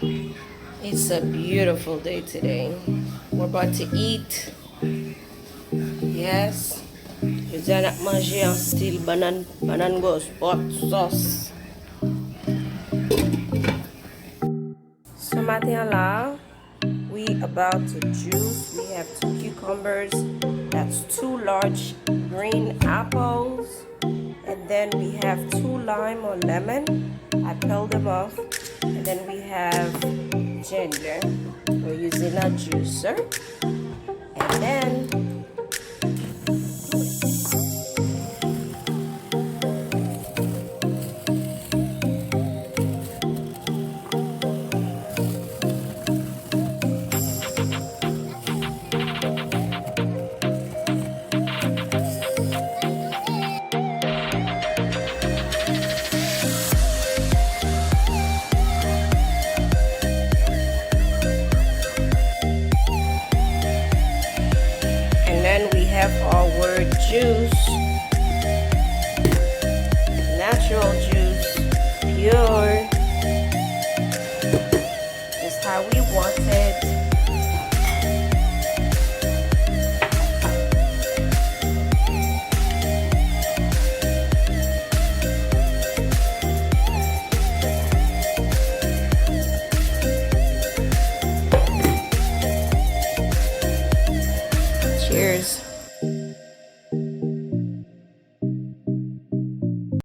It's a beautiful day today. We're about to eat. Yes. Je dis à manger en style banane gauche, hot sauce. Ce matin là, we about to juice. We have 2 cucumbers. That's 2 large green apples. And then we have 2 lime or lemon. I peeled them off. And then we have ginger. We're using a juicer. And then we have our juice.